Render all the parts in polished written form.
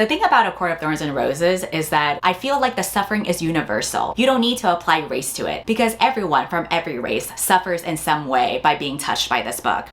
The thing about A Court of Thorns and Roses is that I feel like the suffering is universal. You don't need to apply race to it because everyone from every race suffers in some way by being touched by this book.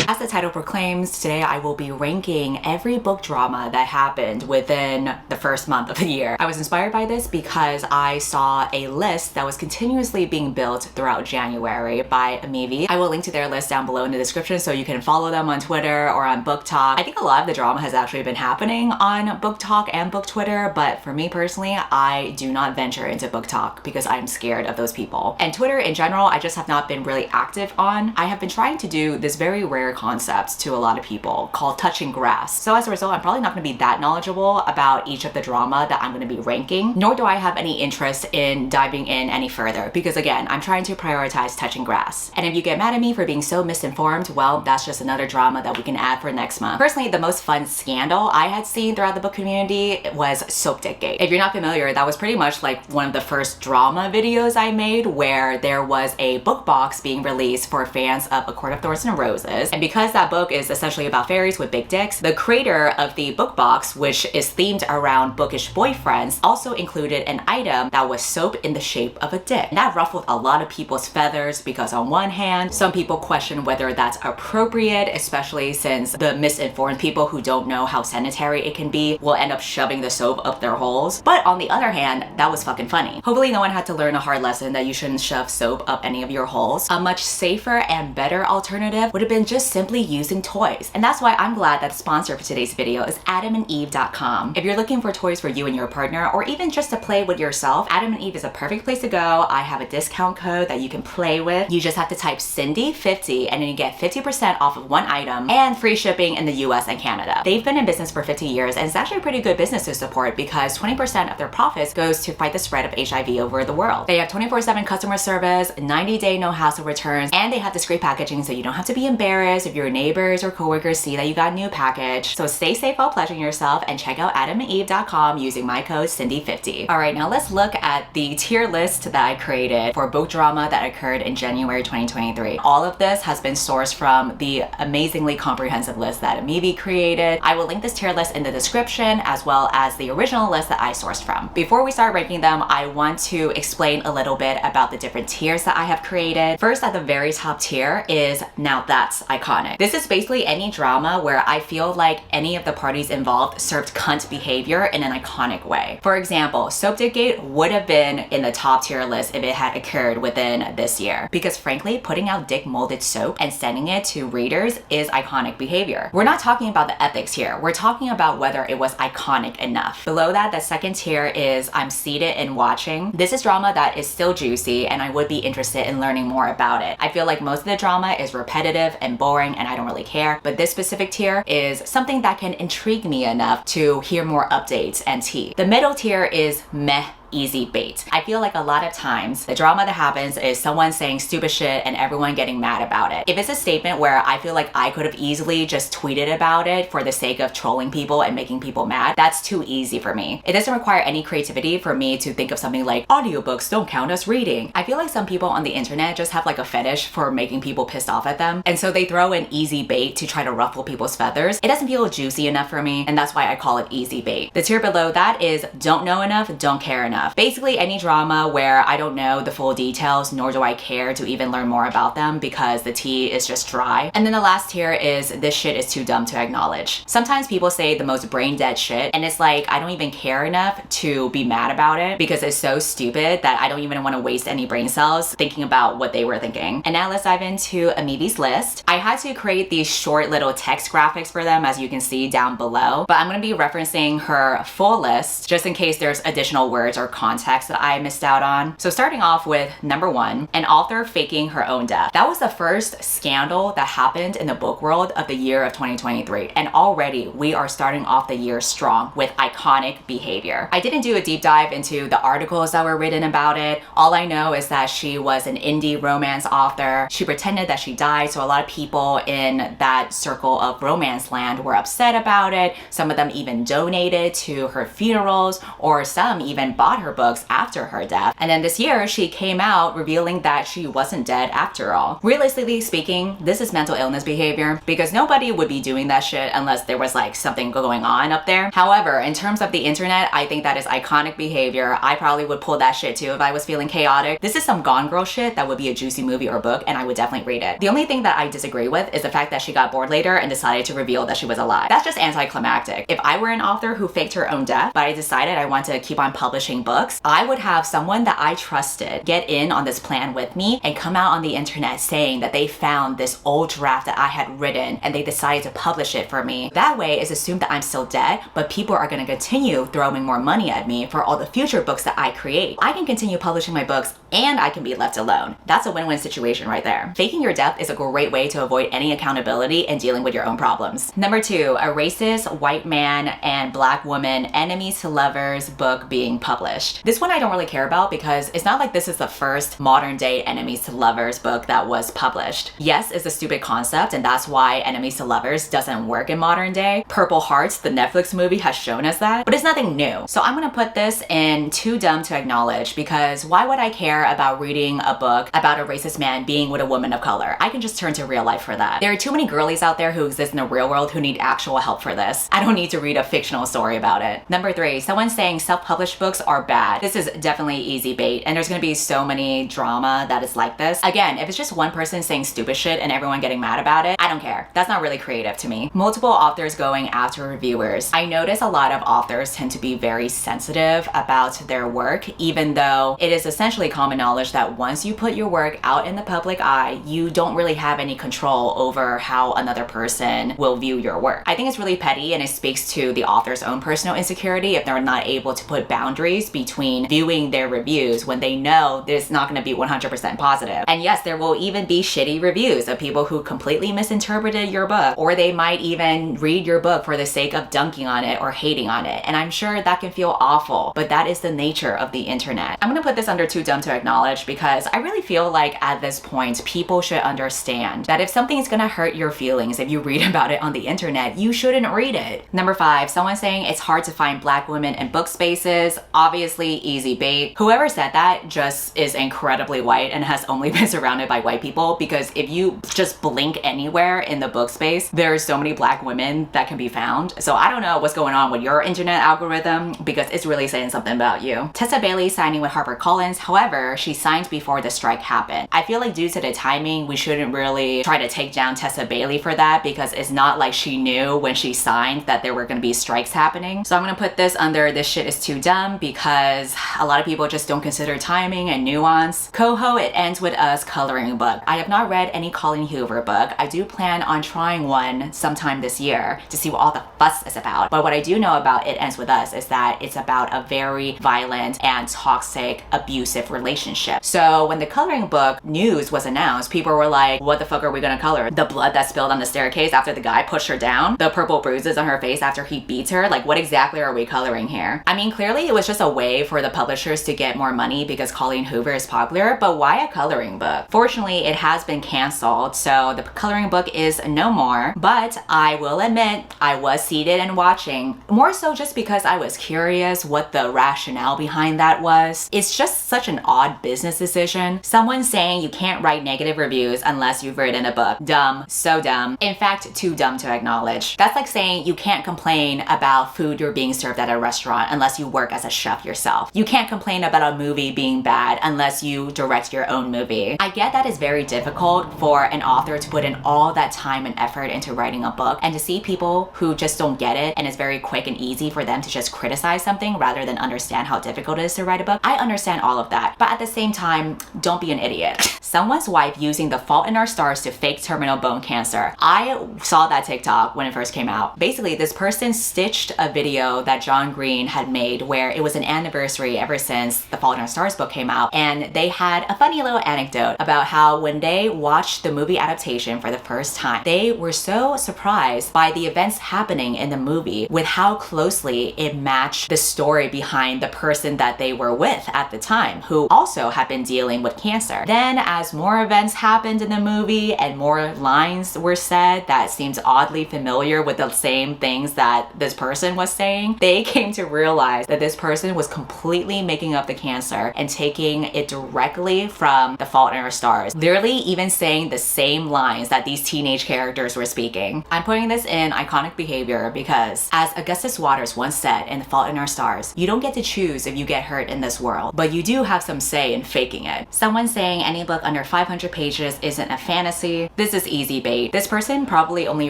As the title proclaims, today I will be ranking every book drama that happened within the first month of the year. I was inspired by this because I saw a list that was continuously being built throughout January by Amivi. I will link to their list down below in the description so you can follow them on Twitter or on Book Talk. I think a lot of the drama has actually been happening on Book Talk and Book Twitter, but for me personally, I do not venture into Book Talk because I'm scared of those people. And Twitter in general, I just have not been really active on. I have been trying to do this very rare concept to a lot of people called touching grass. So as a result, I'm probably not going to be that knowledgeable about each of the drama that I'm going to be ranking, nor do I have any interest in diving in any further because again, I'm trying to prioritize touching grass. And if you get mad at me for being so misinformed, well, that's just another drama that we can add for next month. Personally, the most fun scandal I had seen throughout the book community was Soapdick Gate. If you're not familiar, that was pretty much like one of the first drama videos I made where there was a book box being released for fans of A Court of Thorns and Roses. And because that book is essentially about fairies with big dicks, the creator of the book box, which is themed around bookish boyfriends, also included an item that was soap in the shape of a dick. And that ruffled a lot of people's feathers because on one hand, some people question whether that's appropriate, especially since the misinformed people who don't know how sanitary it can be will end up shoving the soap up their holes. But on the other hand, that was fucking funny. Hopefully no one had to learn a hard lesson that you shouldn't shove soap up any of your holes. A much safer and better alternative would have been just simply using toys. And that's why I'm glad that the sponsor for today's video is AdamandEve.com. If you're looking for toys for you and your partner, or even just to play with yourself, Adam and Eve is a perfect place to go. I have a discount code that you can play with. You just have to type Cindy50 and then you get 50% off of one item and free shipping in the US and Canada. They've been in business for 50 years and it's actually a pretty good business to support because 20% of their profits goes to fight the spread of HIV over the world. They have 24/7 customer service, 90-day no hassle returns, and they have discreet packaging so you don't have to be embarrassed if your neighbors or coworkers see that you got a new package. So stay safe while pleasuring yourself and check out AdamandEve.com using my code Cindy50. All right, now let's look at the tier list that I created for book drama that occurred in January 2023. All of this has been sourced from the amazingly comprehensive list that Amivi created. I will link this tier list in the description as well as the original list that I sourced from. Before we start ranking them, I want to explain a little bit about the different tiers that I have created. First, at the very top tier is Now That's Iconic. This is basically any drama where I feel like any of the parties involved served cunt behavior in an iconic way. For example, Soapdick Gate would have been in the top tier list if it had occurred within this year because frankly, putting out dick molded soap and sending it to readers is iconic behavior. We're not talking about the ethics here. We're talking about whether it was iconic enough. Below that, the second tier is I'm Seated and Watching. This is drama that is still juicy and I would be interested in learning more about it. I feel like most of the drama is repetitive and boring and I don't really care, but this specific tier is something that can intrigue me enough to hear more updates and tea. The middle tier is Meh Easy Bait. I feel like a lot of times the drama that happens is someone saying stupid shit and everyone getting mad about it. If it's a statement where I feel like I could have easily just tweeted about it for the sake of trolling people and making people mad, that's too easy for me. It doesn't require any creativity for me to think of something like audiobooks don't count as reading. I feel like some people on the internet just have like a fetish for making people pissed off at them, and so they throw in easy bait to try to ruffle people's feathers. It doesn't feel juicy enough for me, and that's why I call it easy bait. The tier below that is Don't Know Enough, Don't Care Enough. Basically any drama where I don't know the full details, nor do I care to even learn more about them because the tea is just dry. And then the last tier is This Shit Is Too Dumb to Acknowledge. Sometimes people say the most brain dead shit and it's like I don't even care enough to be mad about it because it's so stupid that I don't even want to waste any brain cells thinking about what they were thinking. And now let's dive into Amivi's list. I had to create these short little text graphics for them as you can see down below, but I'm going to be referencing her full list just in case there's additional words or context that I missed out on. So starting off with number 1, an author faking her own death. That was the first scandal that happened in the book world of the year of 2023, and already we are starting off the year strong with iconic behavior. I didn't do a deep dive into the articles that were written about it. All I know is that she was an indie romance author. She pretended that she died, so a lot of people in that circle of romance land were upset about it. Some of them even donated to her funerals, or some even bought bought her books after her death. And then this year, she came out revealing that she wasn't dead after all. Realistically speaking, this is mental illness behavior because nobody would be doing that shit unless there was like something going on up there. However, in terms of the internet, I think that is iconic behavior. I probably would pull that shit too if I was feeling chaotic. This is some Gone Girl shit that would be a juicy movie or book, and I would definitely read it. The only thing that I disagree with is the fact that she got bored later and decided to reveal that she was alive. That's just anticlimactic. If I were an author who faked her own death, but I decided I want to keep on publishing books, I would have someone that I trusted get in on this plan with me and come out on the internet saying that they found this old draft that I had written and they decided to publish it for me. That way it's assumed that I'm still dead, but people are going to continue throwing more money at me for all the future books that I create. I can continue publishing my books and I can be left alone. That's a win-win situation right there. Faking your death is a great way to avoid any accountability and dealing with your own problems. Number 2, a racist white man and black woman enemies to lovers book being published. This one I don't really care about because it's not like this is the first modern day enemies to lovers book that was published. Yes, it's a stupid concept and that's why enemies to lovers doesn't work in modern day. Purple Hearts, the Netflix movie, has shown us that, but it's nothing new. So I'm gonna put this in too dumb to acknowledge because why would I care about reading a book about a racist man being with a woman of color? I can just turn to real life for that. There are too many girlies out there who exist in the real world who need actual help for this. I don't need to read a fictional story about it. Number 3, someone saying self-published books are bad. This is definitely easy bait and there's gonna be so many drama that is like this. Again, if it's just one person saying stupid shit and everyone getting mad about it, I don't care. That's not really creative to me. Multiple authors going after reviewers. I notice a lot of authors tend to be very sensitive about their work, even though it is essentially common knowledge that once you put your work out in the public eye, you don't really have any control over how another person will view your work. I think it's really petty and it speaks to the author's own personal insecurity if they're not able to put boundaries between viewing their reviews when they know that it's not going to be 100% positive. And yes, there will even be shitty reviews of people who completely misinterpreted your book, or they might even read your book for the sake of dunking on it or hating on it. And I'm sure that can feel awful, but that is the nature of the internet. I'm gonna put this under too dumb to acknowledge because I really feel like at this point, people should understand that if something's gonna hurt your feelings, if you read about it on the internet, you shouldn't read it. Number 5, someone saying it's hard to find black women in book spaces. Obviously, easy bait. Whoever said that just is incredibly white and has only been surrounded by white people, because if you just blink anywhere in the book space, there are so many black women that can be found. So I don't know what's going on with your internet algorithm because it's really saying something about you. Tessa Bailey signing with HarperCollins. However, she signed before the strike happened. I feel like due to the timing, we shouldn't really try to take down Tessa Bailey for that because it's not like she knew when she signed that there were going to be strikes happening. So I'm going to put this under this shit is too dumb because a lot of people just don't consider timing and nuance. Coho, it ends with us coloring a book. I have not read any Colleen Hoover book. I do plan on trying one sometime this year to see what all the fuss is about. But what I do know about It Ends With Us is that it's about a very violent and toxic, abusive relationship. So when the coloring book news was announced, people were like, what the fuck are we gonna color? The blood that spilled on the staircase after the guy pushed her down? The purple bruises on her face after he beats her? Like, what exactly are we coloring here? I mean, clearly it was just a way for the publishers to get more money because Colleen Hoover is popular, but why a coloring book? Fortunately, it has been canceled, so the coloring book is no more, but I will admit I was seated and watching, more so just because I was curious what the rationale behind that was. It's just such an odd business decision. Someone saying you can't write negative reviews unless you've written a book. Dumb. So dumb. In fact, too dumb to acknowledge. That's like saying you can't complain about food you're being served at a restaurant unless you work as a chef yourself. You can't complain about a movie being bad unless you direct your own movie. I get that it's very difficult for an author to put in all that time and effort into writing a book, and to see people who just don't get it and it's very quick and easy for them to just criticize something rather than understand how difficult it is to write a book. I understand all of that, but at the same time, don't be an idiot. Someone's wife using The Fault in Our Stars to fake terminal bone cancer. I saw that TikTok when it first came out. Basically, this person stitched a video that John Green had made where it was an anniversary ever since The Fault in Our Stars book came out, and they had a funny little anecdote about how when they watched the movie adaptation for the first time, they were so surprised by the events happening in the movie with how closely it matched the story behind the person that they were with at the time, who also had been dealing with cancer. Then as more events happened in the movie and more lines were said that seems oddly familiar with the same things that this person was saying, they came to realize that this person was completely making up the cancer and taking it directly from The Fault in Our Stars, literally even saying the same lines that these teenage characters were speaking. I'm putting this in iconic behavior because, as Augustus Waters once said in The Fault in Our Stars, you don't get to choose if you get hurt in this world, but you do have some say in faking it. Someone saying any book under 500 pages isn't a fantasy. This is easy bait. This person probably only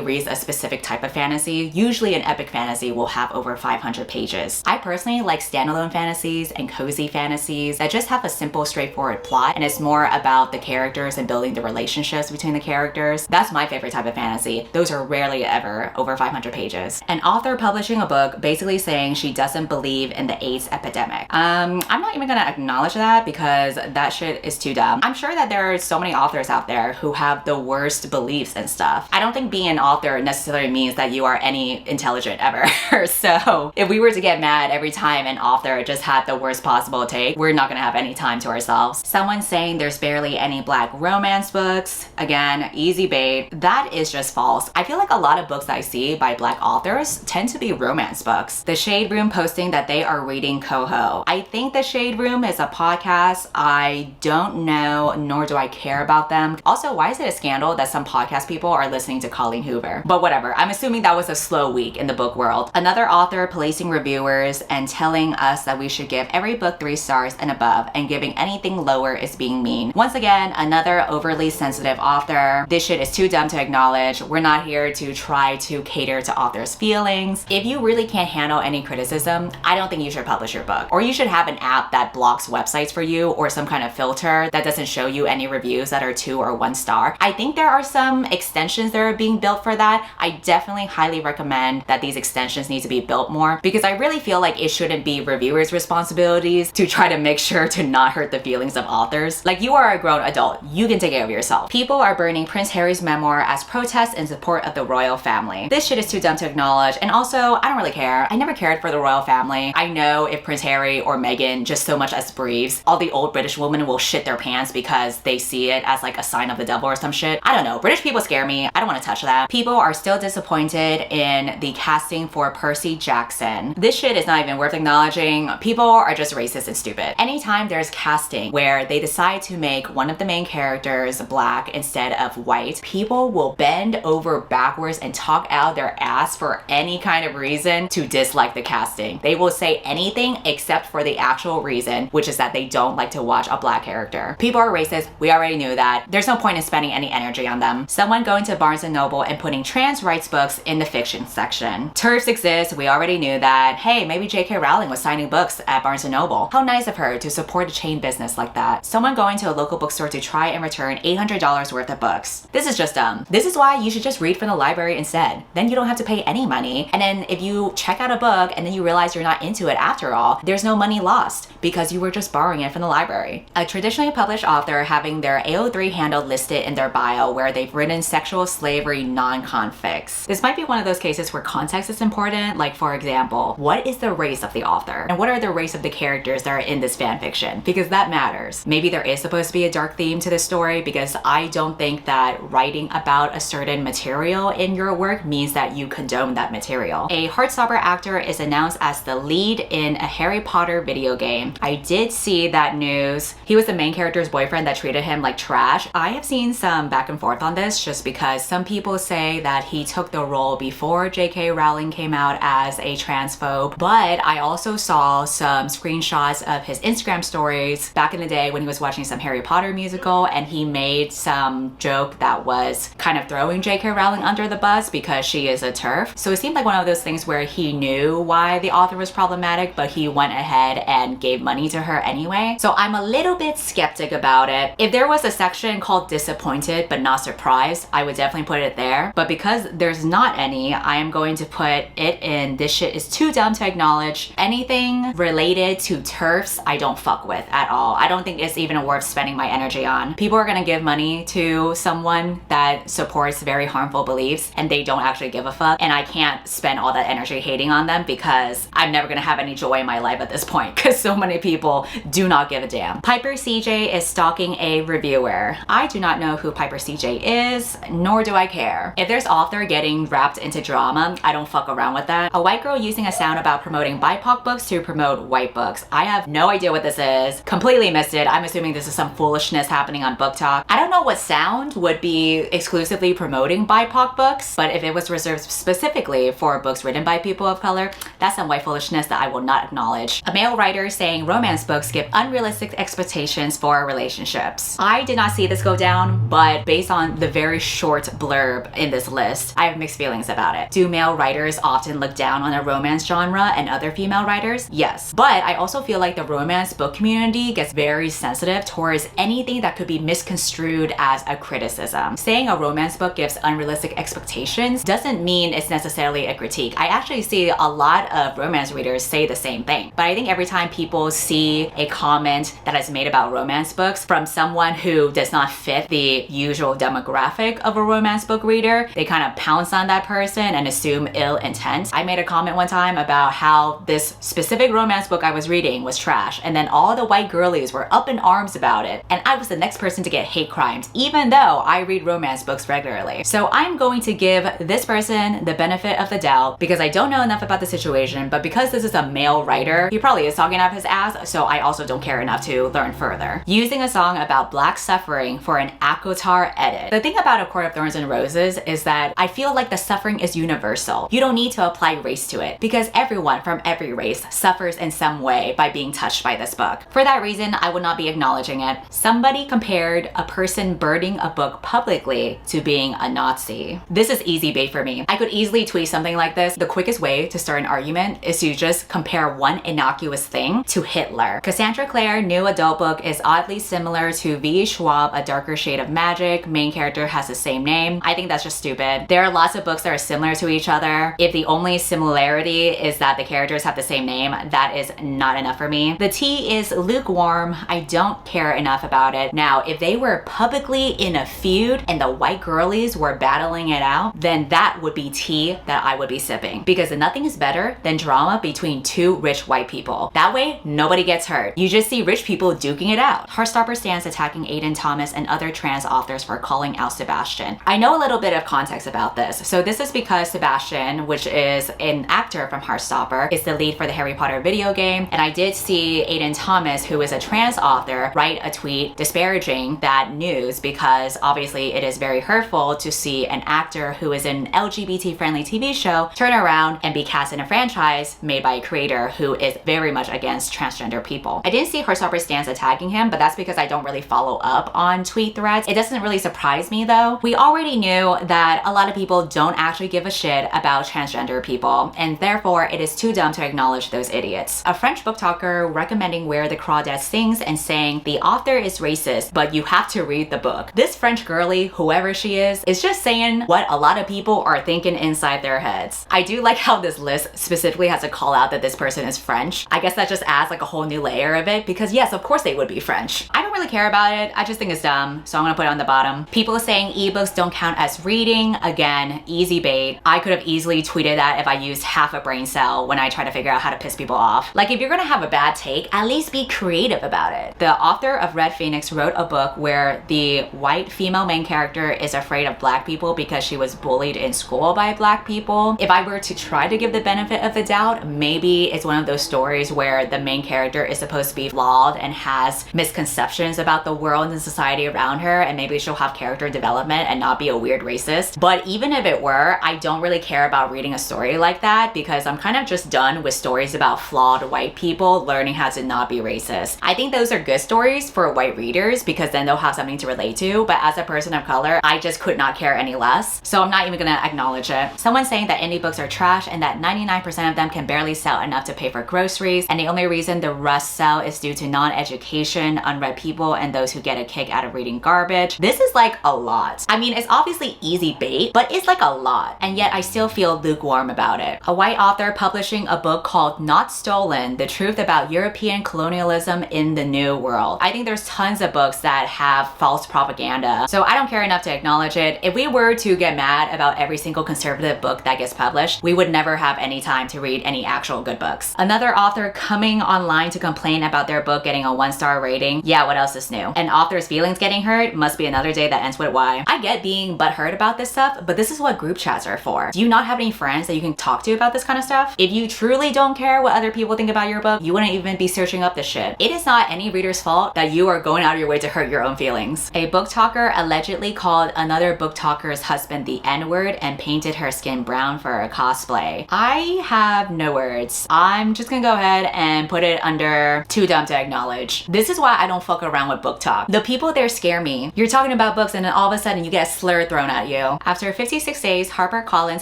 reads a specific type of fantasy. Usually an epic fantasy will have over 500 pages. I personally like standalone fantasies and cozy fantasies that just have a simple, straightforward plot, and it's more about the characters and building the relationships between the characters. That's my favorite type of fantasy. Those are rarely ever over 500 pages. An author publishing a book basically saying she doesn't believe in the AIDS epidemic. I'm not even gonna acknowledge that because that shit is too dumb. I'm sure that there are so many authors out there who have the worst beliefs and stuff. I don't think being an author necessarily means that you are any intelligent ever. So if we were to get mad every time an author just had the worst possible take, we're not gonna have any time to ourselves. Someone saying there's barely any black romance books. Again, easy bait. That is just false. I feel like a lot of books I see by black authors tend to be romance books. The Shade Room posting that they are reading Coho. I think The Shade Room is a podcast. I don't know, nor do I care about them. Also, why is it a scandal that some podcast people are listening to Colleen Hoover? But whatever, I'm assuming that was a slow week in the book world. Another author policing reviewers and telling us that we should give every book 3 stars and above, and giving anything lower is being mean. Once again, another overly sensitive author. This shit is too dumb to acknowledge. We're not here to try to cater to authors' feelings. If you really can't handle any criticism, I don't think you should publish your book. Or you should have an app that blocks websites for you, or some kind of filter that doesn't show you any reviews that are 2 or 1 star. I think there are some extensions that are being built for that. I definitely highly recommend that these extensions need to be built more, because I really feel like it shouldn't be reviewers' responsibilities to try to make sure to not hurt the feelings of authors. Like, you are a grown adult, you can take care of yourself. People are burning Prince Harry's memoir as protest in support of the royal family. This shit is too dumb to acknowledge, and also, I don't really care. I never cared for the royal family. I know if Prince Harry or Meghan just so much as breathes, all the old British women will shit their pants because they see it as like a sign of the devil or some shit. I don't know. British people scare me. I don't want to touch that. People are still disappointed in the casting for Percy Jackson. This shit is not even worth acknowledging. People are just racist and stupid. Anytime there's casting where they decide to make one of the main characters black instead of white, people will bend over backwards and talk out their ass for any kind of reason to dislike the casting. They will say anything except for the actual reason, which is that they don't like to watch a black character. People are racist. We already knew that. There's no point in spending any energy on them. Someone going to Barnes & Noble and putting trans rights books in the fiction section. TERFs exist. We already knew that. Hey, maybe J.K. Rowling was signing books at Barnes & Noble. How nice of her to support a chain business like that. Someone going to a local bookstore to try and return $800 worth of books. This is just dumb. This is why you should just read from the library instead. Then you don't have to pay any money. And then if you check out a book and then you realize you're not into it after all, there's no money lost because you were just borrowing it from the library. A traditionally published author having their AO3 handle listed in their bio where they've written sexual slavery non-confics. This might be one of those cases where context is important. Like, for example, what is the race of the author? And what are the race of the characters that are in this fan fiction? Because that matters. Maybe there is supposed to be a dark theme to this story, because I don't think that writing about a certain material in your work means that you condone that material. A Heartstopper actor is announced as the lead in a Harry Potter video game. I did see that news. He was the main character's boyfriend that treated him like trash. I have seen some back and forth on this, just because some people say that he took the role before J.K. Rowling came out as a transphobe, but I also saw some screenshots of his Instagram stories back in the day when he was watching some Harry Potter musical, and he made some joke that was kind of throwing J.K. Rowling under the bus because she is a TERF. So it seemed like one of those things where he knew why the author was problematic, but he went ahead and gave money to her anyway. So I'm a little bit skeptic about it. If there was a section called disappointed but not surprised, I would definitely put it there. But because there's not any, I am going to put it in this shit is too dumb to acknowledge. Anything related to TERFs, I don't fuck with at all. I don't think it's even worth spending my energy on. People are gonna give money to someone that supports very harmful beliefs and they don't actually give a fuck, and I can't spend all that energy hating on them because I'm never gonna have any joy in my life at this point because so many people do not give a damn. Piper CJ is stalking a reviewer. I do not know who Piper CJ is, nor do I care. If there's author getting wrapped into drama, I don't fuck around with that. A white girl using a sound about promoting BIPOC books to promote white books. I have no idea what this is. Completely missed it. I'm assuming this is some foolishness happening on Book Talk. I don't know what sound would be exclusively promoting BIPOC books, but if it was reserved specifically for books written by people of color, that's some white foolishness that I will not acknowledge. A male writer saying romance books give unrealistic expectations for relationships. I did not see this go down, but based on the very short blurb in this list, I have mixed feelings about it. Do male writers often look down on a romance genre and other female writers? Yes. But I also feel like the romance book community gets very sensitive towards anything that could be misconstrued as a criticism. Saying a romance book gives unrealistic expectations doesn't mean it's necessarily a critique. I actually see a lot of romance readers say the same thing. But I think every time people see a comment that is made about romance books from someone who does not fit the usual demographic of a romance book reader, they kind of pounce on that person and assume ill intent. I made a comment one time about how this specific romance book I was reading was trash, and then all the white girlies were up in arms about it, and I was the next person to get hate crimes, even though I read romance books regularly. So I'm going to give this person the benefit of the doubt because I don't know enough about the situation, but because this is a male writer, he probably is talking out of his ass, so I also don't care enough to learn further. Using a song about black suffering for an ACOTAR edit. The thing about A Court of Thorns and Roses is that I feel like the suffering is universal. You don't need to apply race to it because everyone from every race suffers in some way by being touched by this book. For that reason, I will not be acknowledging it. Somebody compared a person burning a book publicly to being a Nazi. This is easy bait for me. I could easily tweet something like this. The quickest way to start an argument is to just compare one innocuous thing to Hitler. Cassandra Clare new adult book is oddly similar to V. Schwab, A Darker Shade of Magic. Main character has the same name. I think that's just stupid. There are lots of books that are similar to each other. If the only similarity is that the characters have the same name, that is not enough for me. The tea is lukewarm. I don't care enough about it. Now, if they were publicly in a feud and the white girlies were battling it out, then that would be tea that I would be sipping, because nothing is better than drama between two rich white people. That way, nobody gets hurt. You just see rich people duking it out. Heartstopper stands attacking Aiden Thomas and other trans authors for calling out Sebastian. I know a little bit of context about this. So this is because Sebastian, which is an actor from Heartstopper, is the lead for the Harry Potter video game, and I did see Aiden Thomas, who is a trans author, write a tweet disparaging that news because obviously it is very hurtful to see an actor who is an LGBT-friendly TV show turn around and be cast in a franchise made by a creator who is very much against transgender people. I didn't see Heartstopper stands attacking him, but that's because I don't really follow up on tweet threads. It doesn't really surprise me though. We already knew that a lot of people don't actually give a shit about transgender people, and therefore it is too dumb to acknowledge those idiots. A French book talker recommending Where the Crawdad Sings and saying the author is racist, but you have to read the book. This French girly, whoever she is just saying what a lot of people are thinking inside their heads. I do like how this list specifically has a call out that this person is French. I guess that just adds like a whole new layer of it, because yes, of course they would be French. I don't really care about it. I just think it's dumb, so I'm gonna put it on the bottom. People saying ebooks don't count as reading. Again, easy bait. I could have easily tweeted that if I used half a brain cell when I try to figure out how to piss people off. Like, if you're gonna have a bad take, at least be creative about it. The author of Red Phoenix wrote a book where the white female main character is afraid of black people because she was bullied in school by black people. If I were to try to give the benefit of the doubt, maybe it's one of those stories where the main character is supposed to be flawed and has misconceptions about the world and society around her, and maybe she'll have character development and not be a weird racist. But even if it were, I don't really care about reading a story like that because I'm kind of just done with stories about flawed white people learning how to not be racist. I think those are good stories for white readers because then they'll have something to relate to, but as a person of color, I just could not care any less. So I'm not even gonna acknowledge it. Someone saying that indie books are trash and that 99% of them can barely sell enough to pay for groceries, and the only reason the rest sell is due to non-education, unread people, and those who get a kick out of reading garbage. This is like a lot. I mean, it's obviously easy bait, but it's like a lot, and yet I still feel lukewarm about it. A white author publishing a book called Not Stolen: The Truth About European Colonialism in the New World. I think there's tons of books that have false propaganda, so I don't care enough to acknowledge it. If we were to get mad about every single conservative book that gets published, we would never have any time to read any actual good books. Another author coming online to complain about their book getting a 1-star rating. Yeah, what else to what's new. An author's feelings getting hurt must be another day that ends with Y. I get being butthurt about this stuff, but this is what group chats are for. Do you not have any friends that you can talk to about this kind of stuff? If you truly don't care what other people think about your book, you wouldn't even be searching up this shit. It is not any reader's fault that you are going out of your way to hurt your own feelings. A book talker allegedly called another book talker's husband the N-word and painted her skin brown for a cosplay. I have no words. I'm just gonna go ahead and put it under too dumb to acknowledge. This is why I don't fuck around with book talk. The people there scare me. You're talking about books and then all of a sudden you get a slur thrown at you. After 56 days, HarperCollins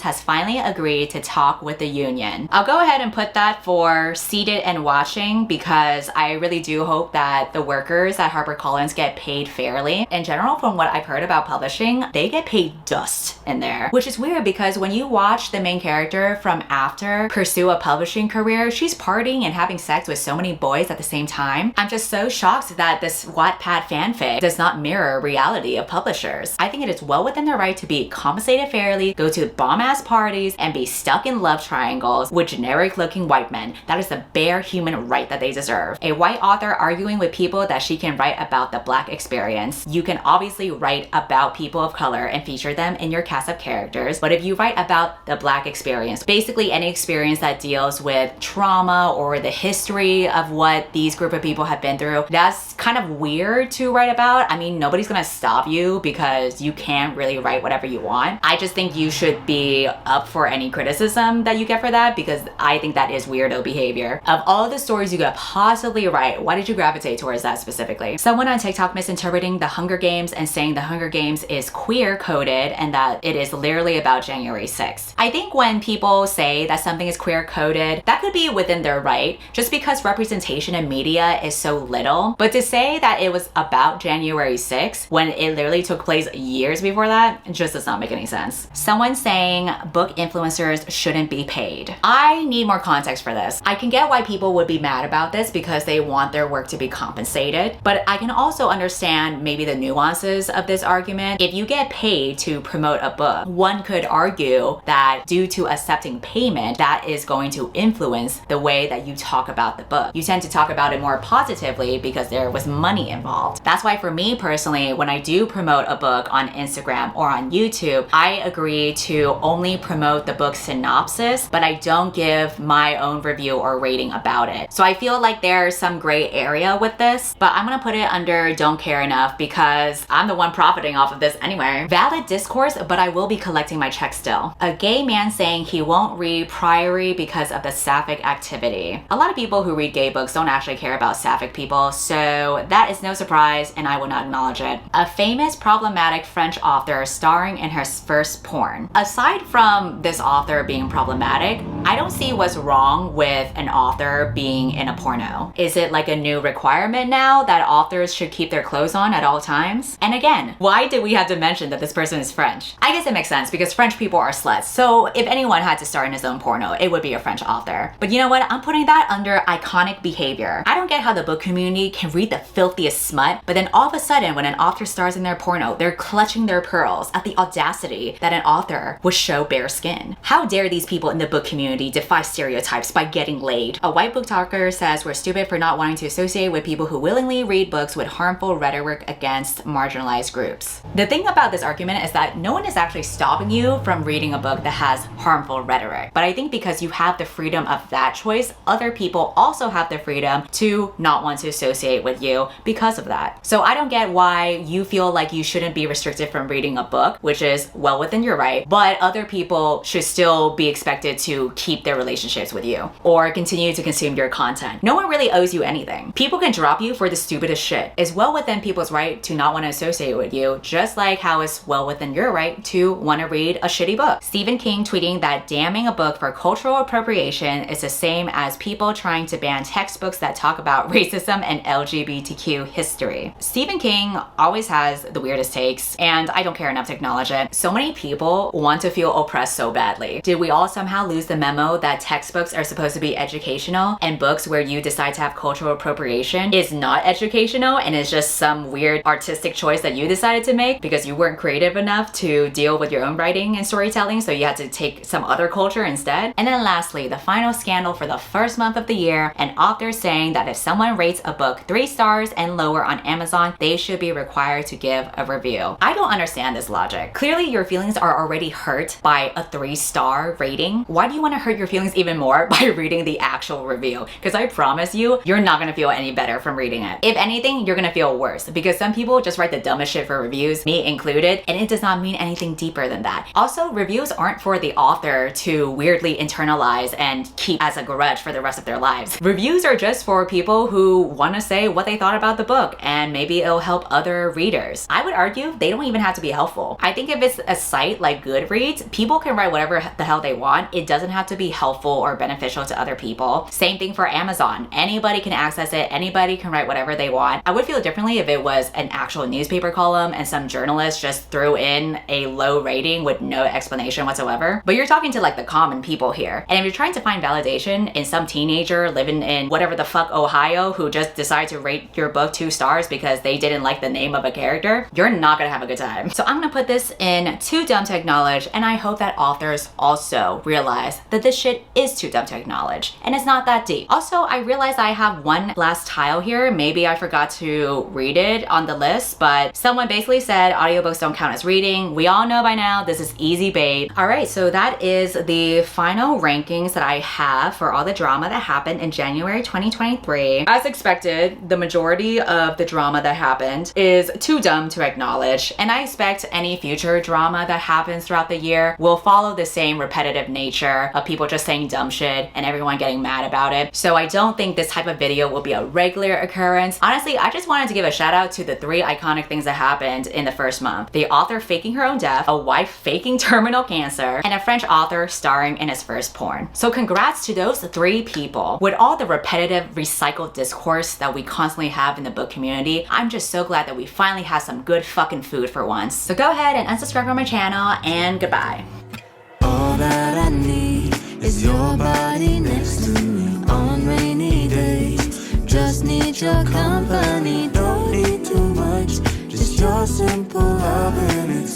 has finally agreed to talk with the union. I'll go ahead and put that for seated and watching because I really do hope that the workers at HarperCollins get paid fairly. In general, from what I've heard about publishing, they get paid dust in there, which is weird because when you watch the main character from After pursue a publishing career, she's partying and having sex with so many boys at the same time. I'm just so shocked that this Wattpad fanfic does not mirror reality of publishers. I think it is well within their right to be compensated fairly, go to bomb-ass parties, and be stuck in love triangles with generic-looking white men. That is the bare human right that they deserve. A white author arguing with people that she can write about the Black experience. You can obviously write about people of color and feature them in your cast of characters, but if you write about the Black experience, basically any experience that deals with trauma or the history of what these group of people have been through, that's kind of weird to write about. I mean, nobody's gonna stop you because you can't really write whatever you want. I just think you should be up for any criticism that you get for that because I think that is weirdo behavior. Of all the stories you could possibly write, why did you gravitate towards that specifically? Someone on TikTok misinterpreting The Hunger Games and saying The Hunger Games is queer coded and that it is literally about January 6th. I think when people say that something is queer coded, that could be within their right just because representation in media is so little. But to say that it was about January 6th when it literally took place years before that just does not make any sense. Someone saying book influencers shouldn't be paid. I need more context for this. I can get why people would be mad about this because they want their work to be compensated, but I can also understand maybe the nuances of this argument. If you get paid to promote a book, one could argue that due to accepting payment, that is going to influence the way that you talk about the book. You tend to talk about it more positively because there was money involved. That's why for me personally, when I do promote a book on Instagram or on YouTube, I agree to only promote the book synopsis, but I don't give my own review or rating about it. So I feel like there's some gray area with this, but I'm gonna put it under don't care enough because I'm the one profiting off of this anyway. Valid discourse, but I will be collecting my check still. A gay man saying he won't read Priory because of the sapphic activity. A lot of people who read gay books don't actually care about sapphic people, so that is no surprise and I will not acknowledge it. A famous problematic French author starring in her first porn. Aside from this author being problematic, I don't see what's wrong with an author being in a porno. Is it like a new requirement now that authors should keep their clothes on at all times? And again, why did we have to mention that this person is French? I guess it makes sense because French people are sluts. So if anyone had to star in his own porno, it would be a French author. But you know what? I'm putting that under iconic behavior. I don't get how the book community can read the filthiest smut, but then all of a sudden when an author stars in their porno, they're clutching their pearls at the audacity that an author would show bare skin. How dare these people in the book community defy stereotypes by getting laid? A white book talker says we're stupid for not wanting to associate with people who willingly read books with harmful rhetoric against marginalized groups. The thing about this argument is that no one is actually stopping you from reading a book that has harmful rhetoric. But I think because you have the freedom of that choice, other people also have the freedom to not want to associate with you because of that. So I don't get why you feel like you shouldn't be restricted from reading a book, which is well within your right, but other people should still be expected to keep their relationships with you or continue to consume your content. No one really owes you anything. People can drop you for the stupidest shit. It's well within people's right to not want to associate with you, just like how it's well within your right to want to read a shitty book. Stephen King tweeting that damning a book for cultural appropriation is the same as people trying to ban textbooks that talk about racism and LGBTQ history. Stephen King always has the weirdest takes, and I don't care enough to acknowledge it. So many people want to feel oppressed so badly. Did we all somehow lose the memo that textbooks are supposed to be educational and books where you decide to have cultural appropriation is not educational and is just some weird artistic choice that you decided to make because you weren't creative enough to deal with your own writing and storytelling, so you had to take some other culture instead. And then lastly, the final scandal for the first month of the year, an author saying that if someone rates a book 3 stars and lower on Amazon, they should be required to give a review. I don't understand this logic. Clearly your feelings are already hurt by a 3-star rating. Why do you want to hurt your feelings even more by reading the actual review? Because I promise you, you're not gonna feel any better from reading it. If anything, you're gonna feel worse because some people just write the dumbest shit for reviews, me included, and it does not mean anything deeper than that. Also, reviews aren't for the author to weirdly internalize and keep as a grudge for the rest of their lives. Reviews are just for people who want to say what they thought about the book and maybe it'll help other readers. I would argue they don't even have to be helpful. I think if it's a site like Goodreads, people can write whatever the hell they want. It doesn't have to be helpful or beneficial to other people. Same thing for Amazon. Anybody can access it. Anybody can write whatever they want. I would feel differently if it was an actual newspaper column and some journalist just threw in a low rating with no explanation whatsoever. But you're talking to like the common people here. And if you're trying to find validation in some teenager living in whatever the fuck Ohio who just decided to rate your book 2 stars because they didn't like the name of a character, you're not gonna have a good time. So I'm gonna put this in Too Dumb to Acknowledge, and I hope that authors also realize that this shit is too dumb to acknowledge and it's not that deep. Also, I realize I have one last tile here. Maybe I forgot to read it on the list, but someone basically said audiobooks don't count as reading. We all know by now this is easy bait. All right, so that is the final rankings that I have for all the drama that happened in January 2023. As expected, the majority of the drama that happened is too dumb to acknowledge, and I expect any future drama that happens throughout the year will follow the same repetitive nature of people just saying dumb shit and everyone getting mad about it. So I don't think this type of video will be a regular occurrence. Honestly, I just wanted to give a shout out to the 3 iconic things that happened in the first month. The author faking her own death, a wife faking terminal cancer, and a French author starring in his first porn. So congrats to those 3 people. With all the repetitive recycled discourse that we constantly have in the book community, I'm just so glad that we finally have some good fucking food for once. So go ahead and unsubscribe from my channel and goodbye. All that I need is your body next to me on rainy days. Just need your company, don't need too much, just your simple love and it's